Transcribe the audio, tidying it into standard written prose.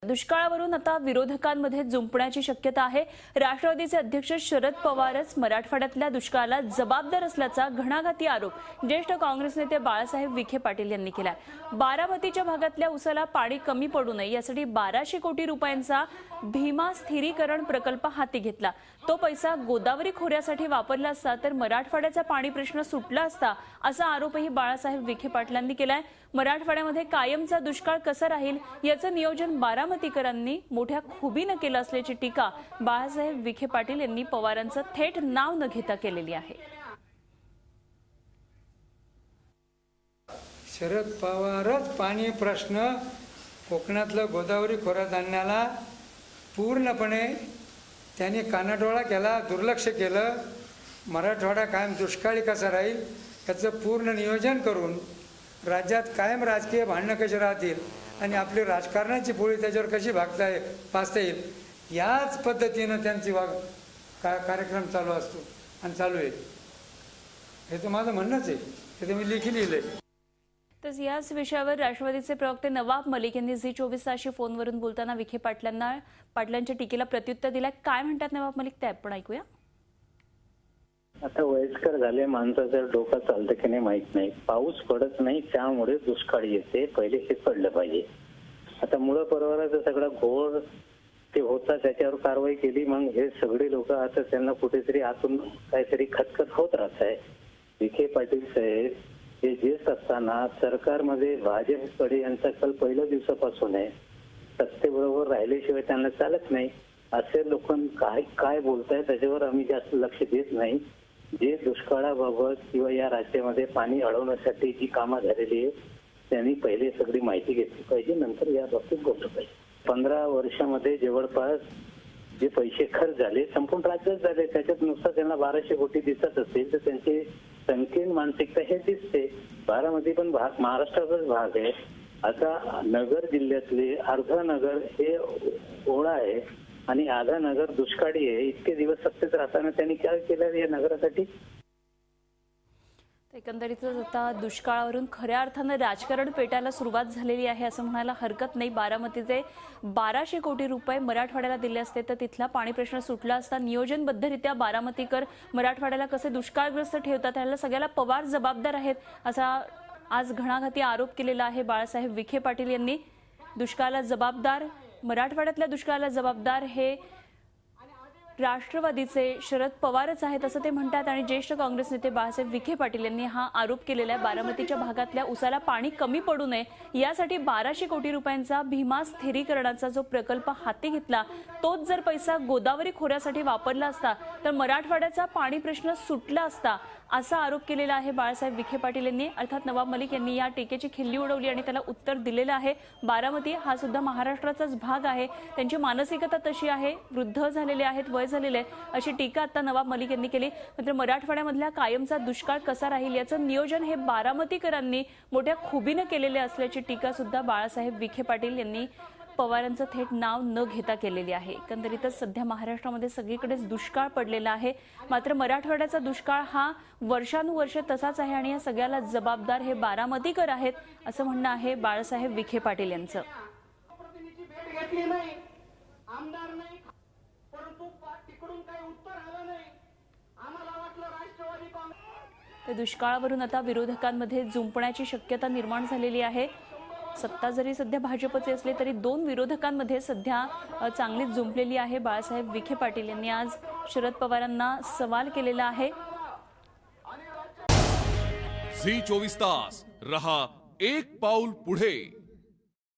दुष्काळावरून आता विरोधकांमध्ये जुंपण्याची शक्यता आहे। राष्ट्रवादीचे अध्यक्ष शरद पवारच मराठवाड्यातल्या दुष्काळाला जबाबदार असल्याचा घणाघाती आरोप ज्येष्ठ काँग्रेस नेते बाळासाहेब विखे पाटील यांनी केलाय। बारामतीच्या भागातल्या उसाला पाणी कमी पडू नये यासाठी 1200 कोटी रुपयांचा भीमा स्थिरीकरण प्रकल्प हाती घेतला। तो पैसा गोदावरी खोऱ्यासाठी वापरला असता तर मराठवाड्याचा पाणी प्रश्न सुटला असता असा आरोपही बाळासाहेब विखे पाटलांनी केलाय। मराठवाड्यामध्ये कायमचा दुष्काळ कसा राहील याचं नियोजन बारामतीकरांनी मोठ्या खुबीने केलं असल्याची टीका बाळासाहेब विखे पाटील यांनी पवारांचं थेट नाव न घेता केलेली आहे। शरद पवारच पाणी प्रश्न कोकणातलं गोदावरी खोऱ्यात आणण्याला पूर्णपणे त्यांनी कानाडोळा केला, दुर्लक्ष केलं। मराठवाडा कायम दुष्काळी कसा राहील याचं पूर्ण नियोजन करून राज्यात कायम राजकीय भांडणं कशी राहतील आणि आपली राजकारणाची पोळी त्याच्यावर कशी पाचता येईल याच पद्धतीनं त्यांची कार्यक्रम चालू असतो आणि चालू आहे। हे तर माझं म्हणणंच आहे, हे तर मी लिहिलंय। तर याच विषयावर राष्ट्रवादीचे प्रवक्ते नवाब मलिक यांनी झी24 तासशी फोनवरून बोलताना विखे पाटलांच्या टीकेला प्रत्युत्तर दिलं। काय म्हणतात नवाब मलिक ते आपण ऐकूया। आता वयस्कर झाले, माणसाचं डोकं चालतं की नाही माहित नाही, पाऊस पडत नाही त्यामुळे दुष्काळ येते, पहिले हे पडलं पाहिजे। आता मूळ परिवाराचा सगळा घोळ ते होता, त्याच्यावर कारवाई केली, मग हे सगळे लोक आता त्यांना कुठेतरी आतून काहीतरी खतखत होत राहत आहे। विखे पाटील साहेब हे ज्येष्ठ असताना सरकारमध्ये भाजपकडे यांचा कल पहिल्या दिवसापासून आहे, सत्तेबरोबर राहिल्याशिवाय त्यांना चालत नाही। असे लोक काय बोलताय त्याच्यावर आम्ही जास्त लक्ष देत नाही। जे दुष्काळाबाबत किंवा या राज्यामध्ये पाणी अडवण्यासाठी जी कामं झालेली आहे त्यांनी पहिले सगळी माहिती घेतली पाहिजे, नंतर या बाबतीत बोललं पाहिजे। 15 वर्षामध्ये जवळपास जे पैसे खर्च झाले संपूर्ण राज्यात झाले, त्याच्यात नुसतं त्यांना 1200 कोटी दिसत असेल तर त्यांची संकीर्ण मानसिकता हे दिसते। बारामती पण महाराष्ट्राचाच भाग आहे। आता नगर जिल्ह्यातले अर्धा नगर हे ओढा आहे आणि आधा नगर दुष्काळी आहे। इतके दिवस सत्तेत राहताना त्यांनी काय केलं या नगरासाठी? एकंदरीतच आता दुष्काळावरून खऱ्या अर्थानं राजकारण पेटायला सुरुवात झालेली आहे असं म्हणायला हरकत नाही। बारामतीचे 1200 कोटी रुपये मराठवाड्याला दिले असते तर तिथला पाणी प्रश्न सुटला असता। नियोजनबद्धरित्या बारामतीकर मराठवाड्याला कसे दुष्काळग्रस्त ठेवतात याला सगळ्याला पवार जबाबदार आहेत असा आज घणाघाती आरोप केलेला आहे बाळासाहेब विखे पाटील यांनी। दुष्काळाला जबाबदार, मराठवाड्यातल्या दुष्काळाला जबाबदार हे राष्ट्रवादीचे शरद पवारच आहेत असं ते म्हणतात आणि ज्येष्ठ काँग्रेस नेते बाळासाहेब विखे पाटील यांनी हा आरोप केलेला आहे। बारामतीच्या भागातल्या उसाला पाणी कमी पडू नये यासाठी 1200 कोटी रुपयांचा भीमा स्थिरीकरणाचा जो प्रकल्प हाती घेतला तोच जर पैसा गोदावरी खोऱ्यासाठी वापरला असता तर मराठवाड्याचा पाणी प्रश्न सुटला असता असा आरोप केलेला आहे बाळासाहेब विखे पाटील यांनी। अर्थात नवाब मलिक यांनी या टीकेची खिल्ली उडवली आणि त्याला उत्तर दिलेलं आहे। बारामती हा सुद्धा महाराष्ट्राचाच भाग आहे, त्यांची मानसिकता तशी आहे, वृद्ध झालेले आहेत, वय झालेले आहे अशी टीका आता नवाब मलिक यांनी केली। मात्र मराठवाड्यामधल्या कायमचा दुष्काळ कसा राहील याचं नियोजन हे बारामतीकरांनी मोठ्या खुबीने केलेले असल्याची टीका सुद्धा बाळासाहेब विखे पाटील यांनी पवारांचं थेट नाव न घेता केलेली आहे। एकंदरीतच सध्या महाराष्ट्रामध्ये सगळीकडेच दुष्काळ पडलेला आहे, मात्र मराठवाड्याचा दुष्काळ हा वर्षानुवर्ष तसाच आहे आणि या सगळ्याला जबाबदार हे बारामतीकर आहेत असं म्हणणं आहे बाळासाहेब विखे पाटील यांचं। तर दुष्काळावरून आता विरोधकांमध्ये जुंपण्याची शक्यता निर्माण झालेली आहे। सत्ता जरी सध्या भाजपचे असले तरी दोन विरोधकांमध्ये सध्या चांगलीच जुंपलेली आहे। बाळासाहेब विखे पाटील यांनी आज शरद पवारांना सवाल केलेला आहे। झी 24 तास रहा एक पाऊल पुढे।